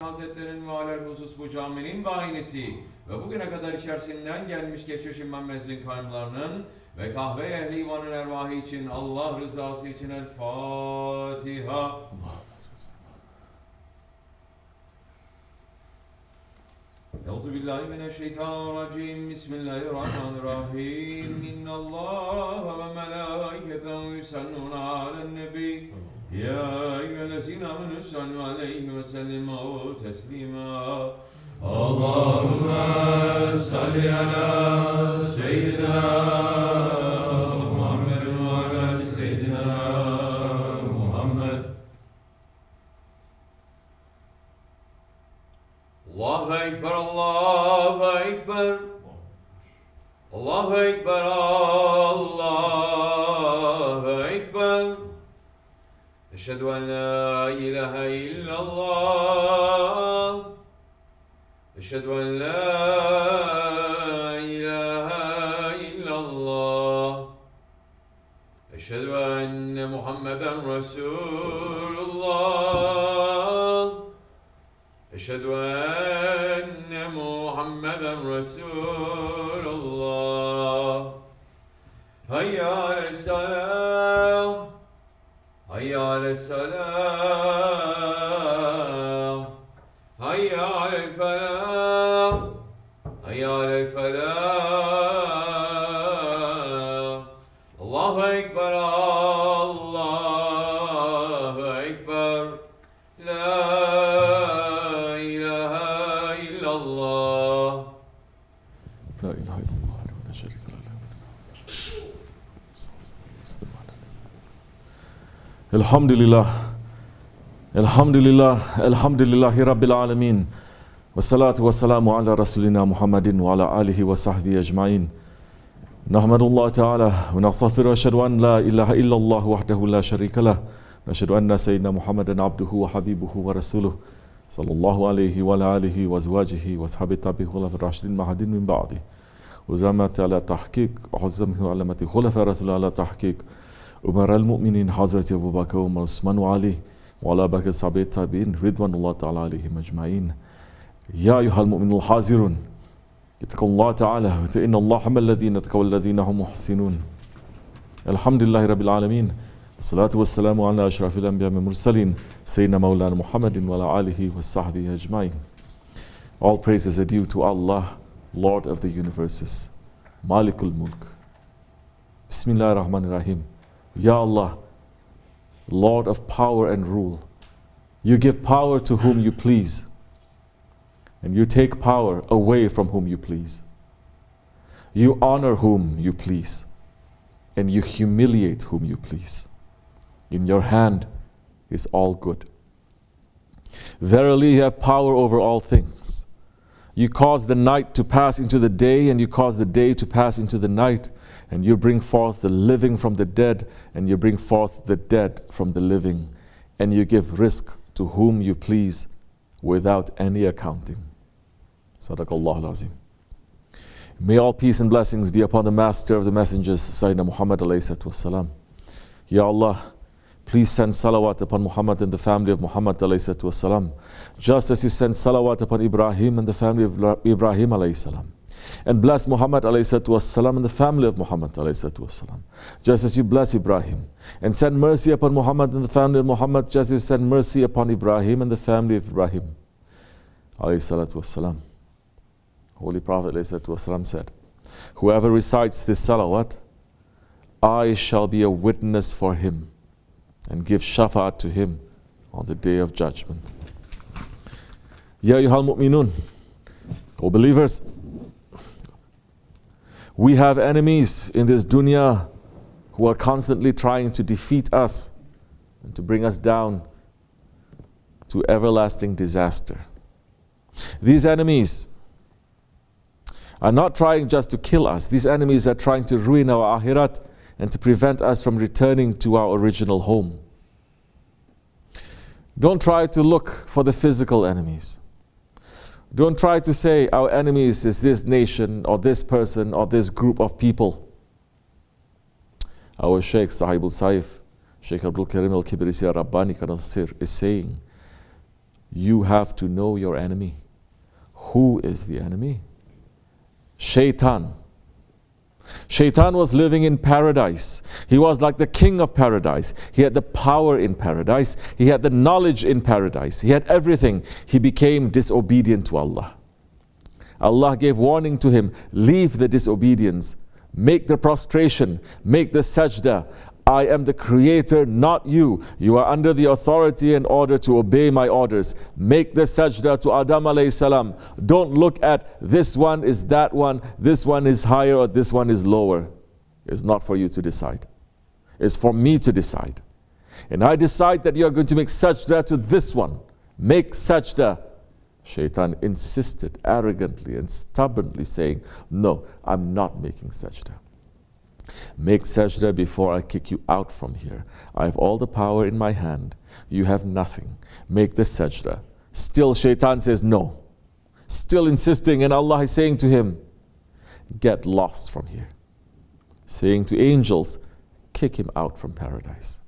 Hazretlerin ve alelhusus bu caminin bahinesi ve bugüne kadar içerisinden gelmiş geçmiş imam mezzin kavimlerinin ve kahve ehli imanın ervahı için Allah rızası için El Fatiha. Euzubillahimineşşeytanirracim. Bismillahirrahmanirrahim. İnnallâhe ve melâiketehu yusallûne alen-nebî. Ya eyyühellezîne amenû sallu aleyhi ve sellimû teslîmâ. Allahümme salli ala seyyidina Muhammed ve ala seyyidina Muhammed. Allahu Ekber, Allahu Ekber. Allahu Ekber, Allahu Ekber. Eşhedü en la ilahe illallah. Eşhedü en la ilahe illallah. Eşhedü enne Muhammeden Resulullah. Eşhedü enne Muhammeden Resulullah. Hayya ale's-salâh. Hayya ale's-salâh. Hayya alel-felâh. Hayya alel-felâh. Allahu Ekber, Allahu Ekber. La ilahe illallah. La ilahe illallah ve la şerike lehu. Elhamdülillah. Elhamdülillah. Elhamdülillahi Rabbil alemin. Ve salatu ve selamu ala Resulina Muhammedin ve ala alihi ve sahbihi ecmain. Nahmedullah Teala ve nastağfiru ve eşhedü en la ilahe illallah vahdehu la şerike leh. Ve eşhedü enne seyyidina Muhammeden abduhu ve habibuhu ve resuluh. Sallallahu aleyhi ve ala alihi ve ezvacihi ve sahabi tabi'i hulefâ raşidin mahadin min ba'di. Ve zâmeti ala tahkik ve huzzamihi alameti hulefâ Resulü ala tahkik. Ömer el-Mu'minin Hazreti Ebu Bakr, Ömer, Osman ve Ali ve ala bakir sahabi tabi'in ridvanullah ta'ala aleyhim ecmain. Ya eyyuhel mu'minul hazirun. İttakullah Teala ve innallaha ma'allezîne ittaqavellezîne hum muhsinun. Elhamdülillahi Rabbil alemin. Salatu ve selamu ala eşrafil enbiya ve mursalin. Seyyidina Mevlana Muhammedin ve ala alihi ve sahbihi ecmain. All praises are due to Allah, Lord of the universes, Malikul Mulk. Bismillahirrahmanirrahim. Ya Allah, Lord of power and rule. You give power to whom you please, and you take power away from whom you please. You honor whom you please, and you humiliate whom you please. In your hand is all good. Verily, you have power over all things. You cause the night to pass into the day, and you cause the day to pass into the night, and you bring forth the living from the dead, and you bring forth the dead from the living, and you give rizq to whom you please without any accounting. Sadaqallahu al-Azim. May all peace and blessings be upon the master of the messengers, Sayyidina Muhammad alayhi salatu wassalam. Ya Allah, please send salawat upon Muhammad and the family of Muhammad alayhi salatu wassalam, just as you sent salawat upon Ibrahim and the family of Ibrahim alayhi salam. And bless Muhammad alayhi salatu wassalam and the family of Muhammad alayhi salatu wassalam, just as you bless Ibrahim. And send mercy upon Muhammad and the family of Muhammad, just as you send mercy upon Ibrahim and the family of Ibrahim alayhi salatu wassalam. Holy Prophet alayhi salatu wassalam said, whoever recites this salawat, I shall be a witness for him and give shafa'at to him on the day of judgment. Ya ayyuhal mu'minun, O believers, we have enemies in this dunya who are constantly trying to defeat us and to bring us down to everlasting disaster. These enemies are not trying just to kill us. These enemies are trying to ruin our akhirat and to prevent us from returning to our original home. Don't try to look for the physical enemies. Don't try to say our enemies is this nation or this person or this group of people. Our Shaykh, SahibulSaif, Shaykh Abdulkerim al-Kibrisi al-Rabbani is saying, You have to know your enemy. Who is the enemy? Shaitan. Shaitan was living in paradise. He was like the king of paradise. He had the power in paradise. He had the knowledge in paradise. He had everything. He became disobedient to Allah. Allah gave warning to him, leave the disobedience, make the prostration, make the sajda. I am the creator, not you. You are under the authority and order to obey my orders. Make the sajda to Adam alayhi salam. Don't look at this one is that one, this one is higher or this one is lower. It's not for you to decide. It's for me to decide. And I decide that you are going to make sajda to this one. Make sajda. Shaitan insisted arrogantly and stubbornly saying, no, I'm not making sajda. Make sajda before I kick you out from here. I have all the power in my hand. You have nothing. Make the sajda. Still Shaitan says no. Still insisting, and Allah is saying to him, get lost from here. Saying to angels, kick him out from paradise.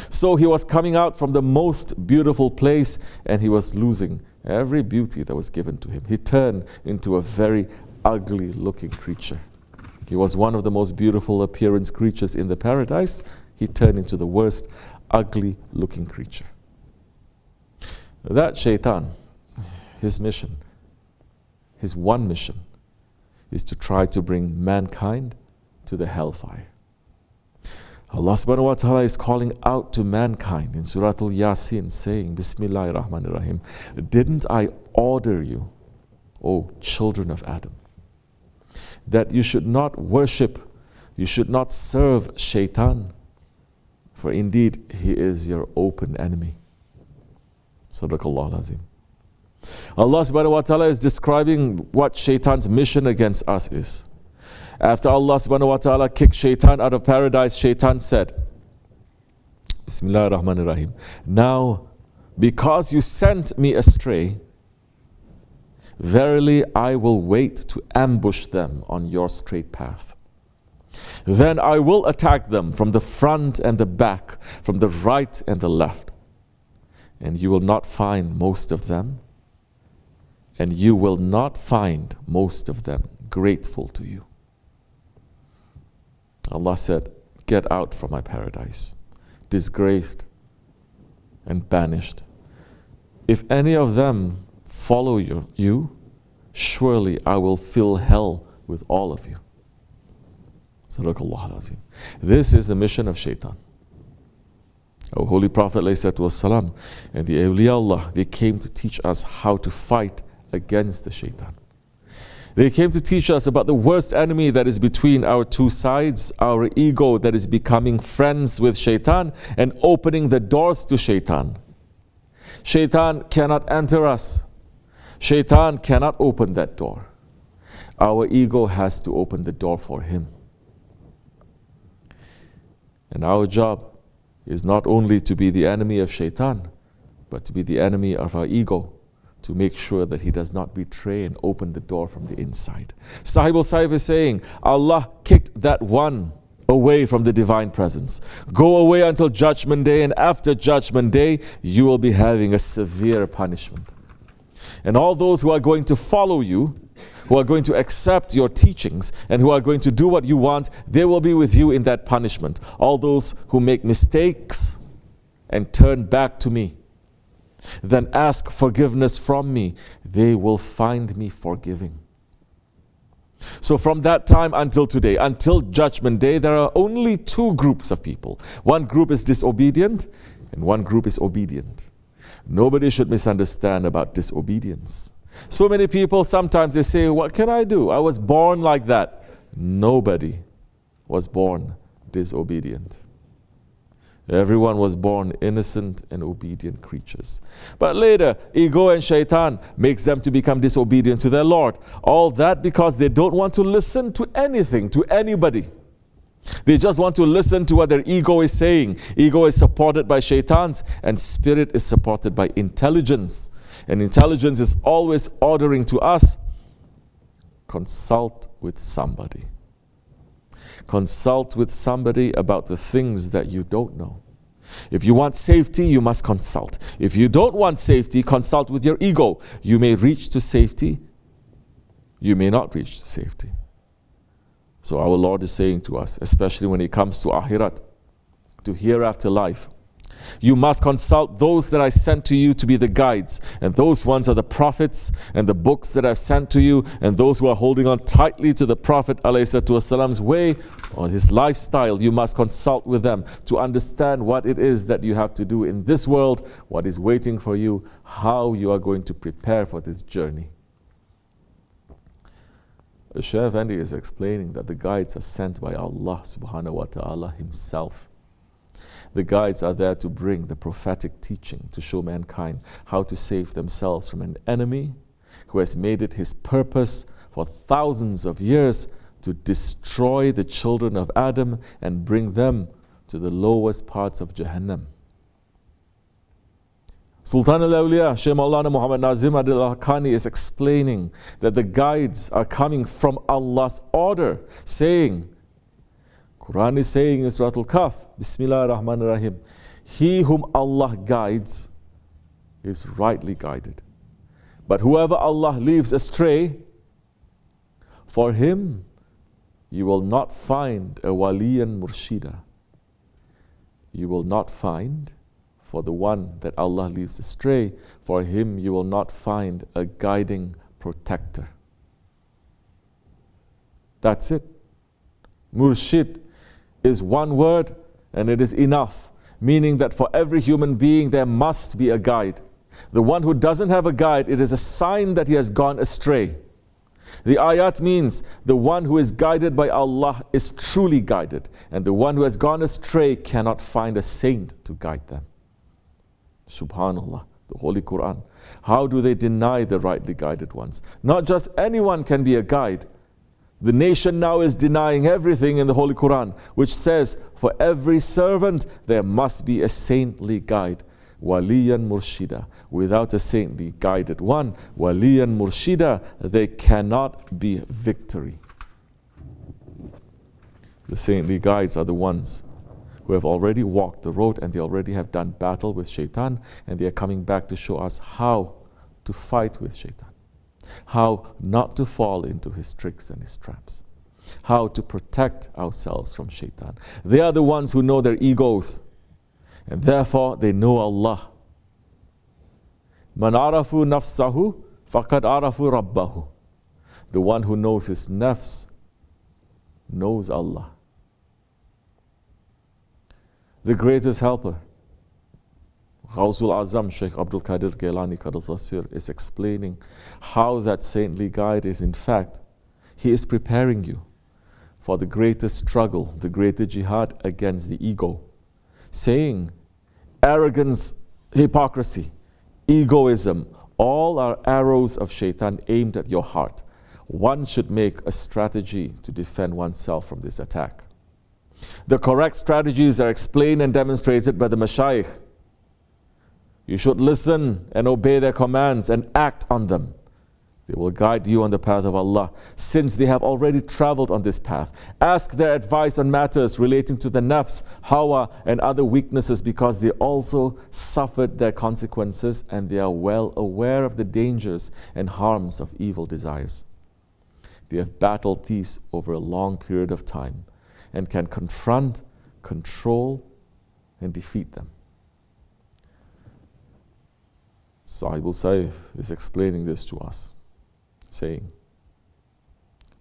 So he was coming out from the most beautiful place and he was losing every beauty that was given to him. He turned into a very ugly looking creature. He was one of the most beautiful appearance creatures in the paradise. He turned into the worst ugly looking creature. That Shaitan, his mission, his one mission, is to try to bring mankind to the hellfire. Allah subhanahu wa ta'ala is calling out to mankind in Surah Al-Yasin saying, Bismillahir Rahmanir Rahim, didn't I order you, O children of Adam, that you should not worship, you should not serve Shaitan, for indeed he is your open enemy. Sadaqallahu al-Azim. Allah subhanahu wa ta'ala is describing what Shaitan's mission against us is. After Allah subhanahu wa ta'ala kicked Shaitan out of paradise, Shaitan said, Bismillahir Rahmanir Rahim, now because you sent me astray, verily I will wait to ambush them on your straight path. Then I will attack them from the front and the back, from the right and the left. And you will not find most of them, and you will not find most of them grateful to you. Allah said, get out from my paradise, disgraced and banished. If any of them follow you, surely I will fill hell with all of you. Sadaqallahu al-Azim. This is the mission of Shaitan. Our Holy Prophet ﷺ and the awliya Allah, they came to teach us how to fight against the Shaitan. They came to teach us about the worst enemy that is between our two sides, our ego that is becoming friends with Shaitan and opening the doors to Shaitan. Shaitan cannot enter us. Shaitan cannot open that door. Our ego has to open the door for him. And our job is not only to be the enemy of Shaitan, but to be the enemy of our ego, to make sure that he does not betray and open the door from the inside. SahibulSaif is saying, Allah kicked that one away from the divine presence. Go away until Judgment Day, and after Judgment Day, you will be having a severe punishment. And all those who are going to follow you, who are going to accept your teachings, and who are going to do what you want, they will be with you in that punishment. All those who make mistakes and turn back to me, then ask forgiveness from me, they will find me forgiving. So from that time until today, until Judgment Day, there are only two groups of people. One group is disobedient and one group is obedient. Nobody should misunderstand about disobedience. So many people, sometimes they say, what can I do? I was born like that. Nobody was born disobedient. Everyone was born innocent and obedient creatures. But later, ego and Shaitan makes them to become disobedient to their Lord. All that because they don't want to listen to anything, to anybody. They just want to listen to what their ego is saying. Ego is supported by Shaitans, and spirit is supported by intelligence. And intelligence is always ordering to us, consult with somebody. Consult with somebody about the things that you don't know. If you want safety, you must consult. If you don't want safety, consult with your ego. You may reach to safety, you may not reach to safety. So our Lord is saying to us, especially when it comes to Akhirat, to hereafter life, you must consult those that I sent to you to be the guides. And those ones are the prophets and the books that I've sent to you, and those who are holding on tightly to the Prophet ﷺ's way or his lifestyle. You must consult with them to understand what it is that you have to do in this world, what is waiting for you, how you are going to prepare for this journey. Shaykh Efendi is explaining that the guides are sent by Allah subhanahu wa ta'ala himself. The guides are there to bring the prophetic teaching to show mankind how to save themselves from an enemy who has made it his purpose for thousands of years to destroy the children of Adam and bring them to the lowest parts of Jahannam. Sultan al-Awliya, Shaykh Maulana Muhammad Nazim Hakkani is explaining that the guides are coming from Allah's order, saying, Quran is saying in Surah Al-Kahf, Bismillah ar-Rahman ar-Rahim, he whom Allah guides is rightly guided. But whoever Allah leaves astray, for him you will not find a waliyan murshida. You will not find, for the one that Allah leaves astray, for him you will not find a guiding protector. That's it. Murshid is one word and it is enough, meaning that for every human being there must be a guide. The one who doesn't have a guide, it is a sign that he has gone astray. The ayat means the one who is guided by Allah is truly guided, and the one who has gone astray cannot find a saint to guide them. Subhanallah, the Holy Quran. How do they deny the rightly guided ones? Not just anyone can be a guide. The nation now is denying everything in the Holy Quran, which says for every servant there must be a saintly guide. Waliyan murshida. Without a saintly guided one, waliyan murshida, there cannot be victory. The saintly guides are the ones who have already walked the road and they already have done battle with Shaitan, and they are coming back to show us how to fight with Shaitan, how not to fall into his tricks and his traps, how to protect ourselves from Shaitan. They are the ones who know their egos, and therefore they know Allah. Man arafu nafsahu faqad arafu rabbahu. The one who knows his nafs knows Allah. The greatest helper, Ghawsul Azam, Shaykh Abdulkerim Gailani Qadasasir, is explaining how that saintly guide is, in fact, he is preparing you for the greatest struggle, the greater jihad against the ego, saying arrogance, hypocrisy, egoism, all are arrows of Shaitan aimed at your heart. One should make a strategy to defend oneself from this attack. The correct strategies are explained and demonstrated by the Mashayikh. You should listen and obey their commands and act on them. They will guide you on the path of Allah, since they have already traveled on this path. Ask their advice on matters relating to the nafs, hawa, and other weaknesses, because they also suffered their consequences and they are well aware of the dangers and harms of evil desires. They have battled these over a long period of time and can confront, control, and defeat them. SahibulSaif is explaining this to us, saying,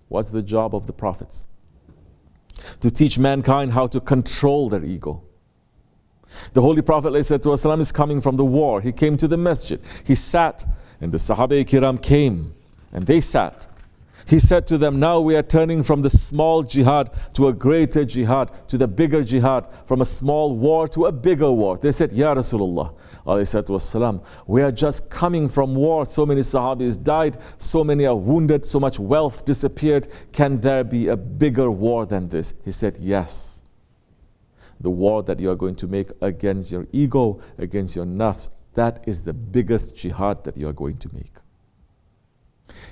what's the job of the prophets? To teach mankind how to control their ego. The Holy Prophet ﷺ is coming from the war. He came to the masjid. He sat, and the Sahabe-i-Kiram came, and they sat. He said to them, now we are turning from the small jihad to a greater jihad, to the bigger jihad, from a small war to a bigger war. They said, Ya Rasulullah, والسلام, we are just coming from war. So many Sahabis died, so many are wounded, so much wealth disappeared. Can there be a bigger war than this? He said, yes. The war that you are going to make against your ego, against your nafs, that is the biggest jihad that you are going to make.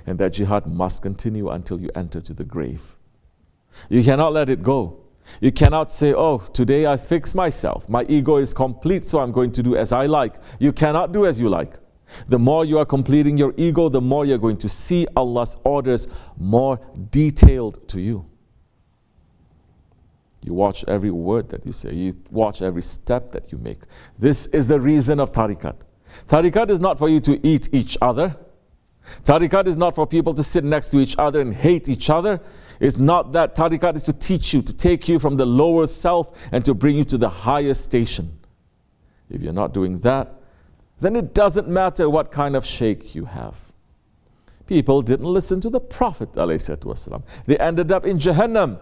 And that jihad must continue until you enter to the grave. You cannot let it go. You cannot say, oh, today I fix myself. My ego is complete, so I'm going to do as I like. You cannot do as you like. The more you are completing your ego, the more you're going to see Allah's orders more detailed to you. You watch every word that you say. You watch every step that you make. This is the reason of tariqat. Tariqat is not for you to eat each other. Tariqat is not for people to sit next to each other and hate each other. It's not that. Tariqat is to teach you, to take you from the lower self and to bring you to the highest station. If you're not doing that, then it doesn't matter what kind of shaykh you have. People didn't listen to the Prophet ﷺ. They ended up in Jahannam.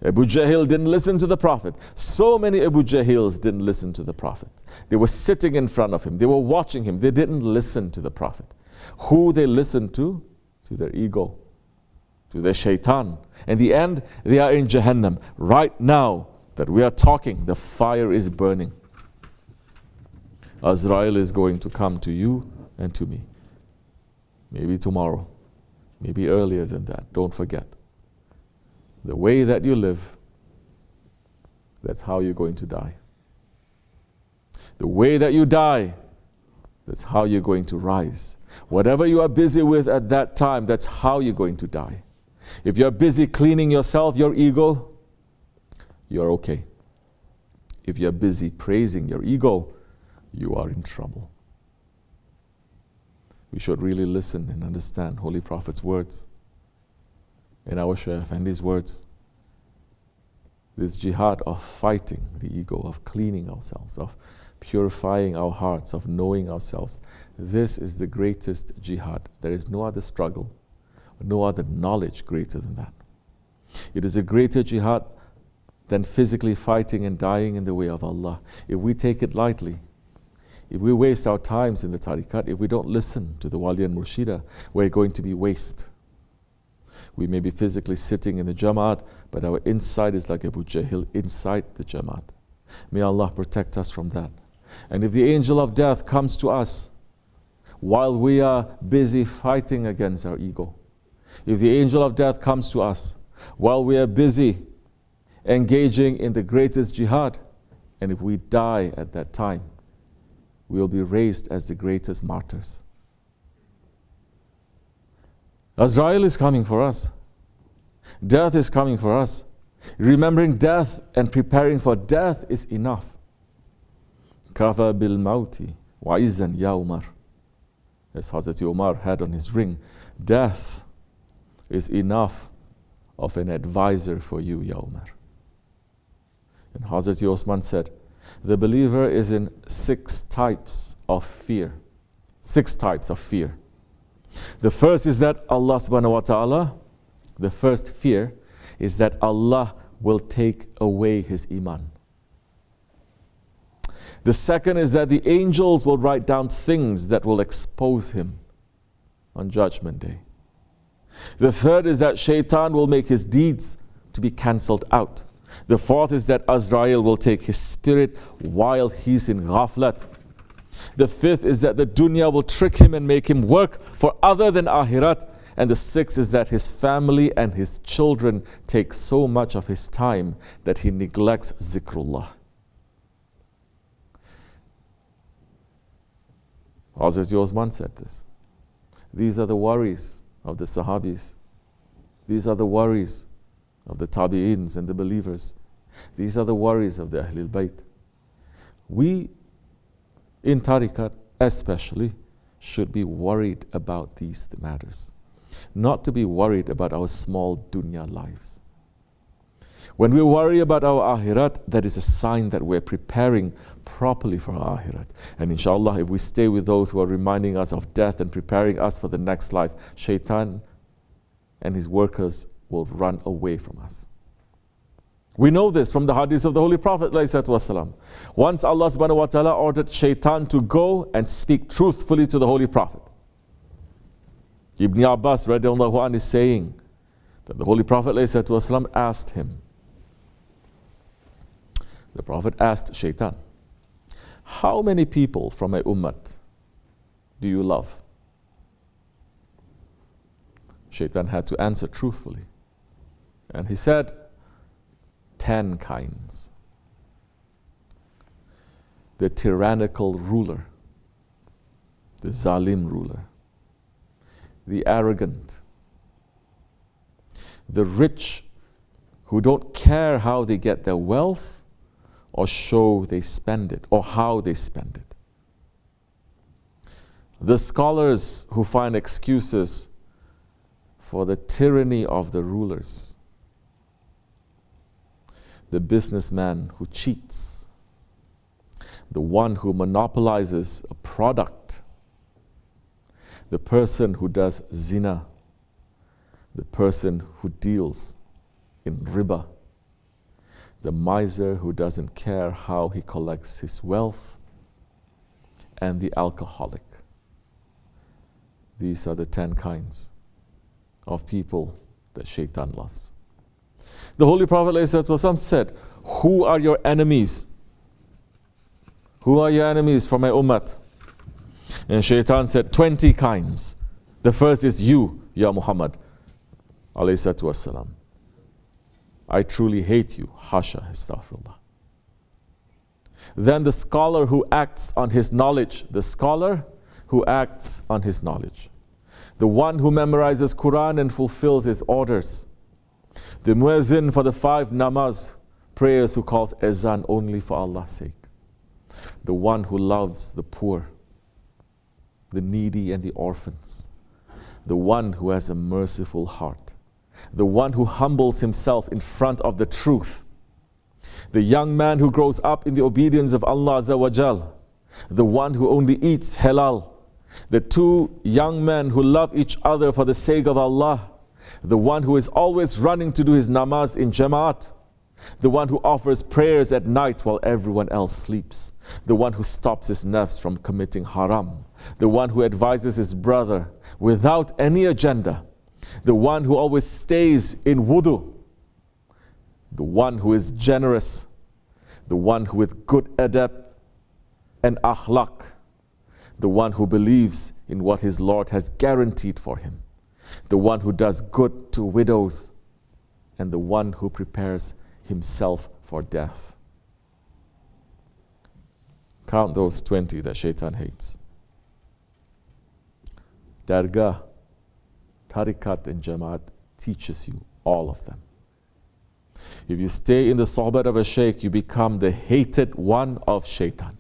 Abu Jahl didn't listen to the Prophet. So many Abu Jahils didn't listen to the Prophet. They were sitting in front of him. They were watching him. They didn't listen to the Prophet. Who they listened to? To their ego, to their shaitan. In the end, they are in Jahannam. Right now that we are talking, the fire is burning. Azrael is going to come to you and to me. Maybe tomorrow, maybe earlier than that. Don't forget. The way that you live, that's how you're going to die. The way that you die, that's how you're going to rise. Whatever you are busy with at that time, that's how you're going to die. If you're busy cleaning yourself, your ego, you're okay. If you're busy praising your ego, you are in trouble. We should really listen and understand Holy Prophet's words and our Shaykh Efendi's words. This jihad of fighting the ego, of cleaning ourselves, of purifying our hearts, of knowing ourselves. This is the greatest jihad. There is no other struggle, no other knowledge greater than that. It is a greater jihad than physically fighting and dying in the way of Allah. If we take it lightly, if we waste our times in the tariqat, if we don't listen to the wali and murshida, we're going to be waste. We may be physically sitting in the Jamad, but our inside is like Abu Jahl inside the Jamad. May Allah protect us from that. And if the angel of death comes to us while we are busy fighting against our ego, if the angel of death comes to us while we are busy engaging in the greatest jihad, and if we die at that time, we will be raised as the greatest martyrs. Azrael is coming for us. Death is coming for us. Remembering death and preparing for death is enough. Kafa bil mauti wa izan ya Umar. As Hazrat Umar had on his ring, death is enough of an advisor for you, Ya Umar. And Hazrat Osman said, the believer is in 6 types of fear. 6 types of fear. The first is that Allah subhanahu wa ta'ala, the first fear is that Allah will take away his iman. The second is that the angels will write down things that will expose him on Judgment Day. The third is that Shaitan will make his deeds to be cancelled out. The fourth is that Azrael will take his spirit while he's in ghaflat. The fifth is that the dunya will trick him and make him work for other than akhirat. And the sixth is that his family and his children take so much of his time that he neglects zikrullah. Hazrat Osman said this. These are the worries of the Sahabis. These are the worries of the Tabi'ins and the believers. These are the worries of the Ahlul Bayt. We, in Tariqat especially, should be worried about these matters. Not to be worried about our small dunya lives. When we worry about our akhirat, that is a sign that we're preparing properly for our akhirat. And inshallah, if we stay with those who are reminding us of death and preparing us for the next life, Shaitan and his workers will run away from us. We know this from the hadith of the Holy Prophet ﷺ. Once Allah subhanahu wa ta'ala ordered Shaitan to go and speak truthfully to the Holy Prophet. Ibn Abbas radiallahu anhu is saying that the Holy Prophet ﷺ asked him. The Prophet asked Shaitan, how many people from my ummah do you love? Shaitan had to answer truthfully. And he said, 10 kinds. The tyrannical ruler, the zalim ruler, the arrogant, the rich who don't care how they get their wealth or show they spend it or how they spend it. The scholars who find excuses for the tyranny of the rulers. The businessman who cheats. The one who monopolizes a product. The person who does zina. The person who deals in riba. The miser who doesn't care how he collects his wealth. And the alcoholic. These are the 10 kinds of people that Shaitan loves. The Holy Prophet ﷺ said, who are your enemies? Who are your enemies from my ummah? And Shaitan said, 20 kinds. The first is you, Ya Muhammad ﷺ. I truly hate you. Hasha, astaghfirullah. Then the scholar who acts on his knowledge. The scholar who acts on his knowledge. The one who memorizes Quran and fulfills his orders. The muezzin for the 5 namaz prayers who calls azan only for Allah's sake. The one who loves the poor, the needy and the orphans. The one who has a merciful heart. The one who humbles himself in front of the truth. The young man who grows up in the obedience of Allah Azza wa Jal. The one who only eats halal. The 2 young men who love each other for the sake of Allah. The one who is always running to do his namaz in Jama'at. The one who offers prayers at night while everyone else sleeps. The one who stops his nafs from committing haram. The one who advises his brother without any agenda. The one who always stays in wudu. The one who is generous. The one who with good adab and akhlaq. The one who believes in what his Lord has guaranteed for him. The one who does good to widows. And the one who prepares himself for death. Count those 20 that Shaitan hates. Dergah, tariqat and Jamaat teaches you all of them. If you stay in the sohbat of a Shaykh, you become the hated one of Shaitan.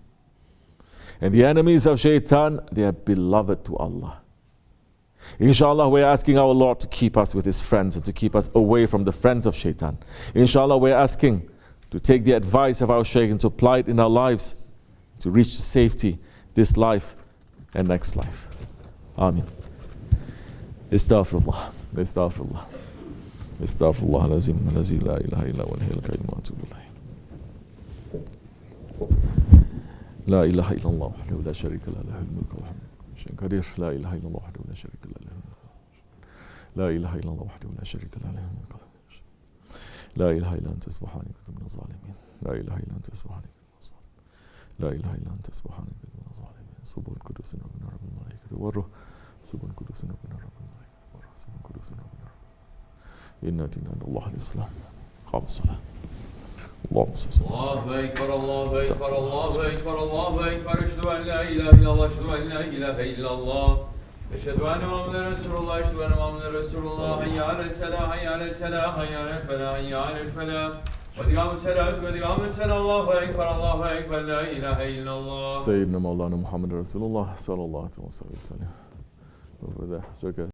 And the enemies of Shaitan, they are beloved to Allah. Inshallah, we're asking our Lord to keep us with His friends and to keep us away from the friends of Shaitan. Inshallah, we're asking to take the advice of our Shaykh and to apply it in our lives to reach to safety this life and next life. Ameen. Astaghfirullah. Astaghfirullah. Astaghfirullah al-azim al-lazi la ilaha illa huwa al-hayyul qayyum wa atubu ilayh. لا إله إلا الله وحده لا شريك له له الملك والحمد شيء قدير لا إله إلا الله وحده لا شريك له له لا إله إلا الله وحده لا شريك له له الملك لا إله إلا أنت سبحانك كنت من الظالمين لا إله إلا أنت سبحانك لا إله إلا أنت سبحانك كنت من الظالمين سبحان قدوس ربنا رب الملائكة والروح سبحان قدوس ربنا رب الملائكة والروح سبحان قدوس ربنا رب إنا دينا عند الله الإسلام قام الصلاة اللهم صل وسلم الله أكبر الله أكبر الله أكبر الله أكبر أشهد أن لا إله إلا الله أشهد أن لا إله إلا الله أشهد أن محمدا رسول الله أشهد أن محمدا رسول الله حي على الصلاة حي على الصلاة حي على الفلاح حي على الفلاح قد قام الصلاة قد قام الصلاة الله أكبر لا إله إلا الله سيدنا مولانا محمد رسول الله صلى الله عليه وسلم. Over there,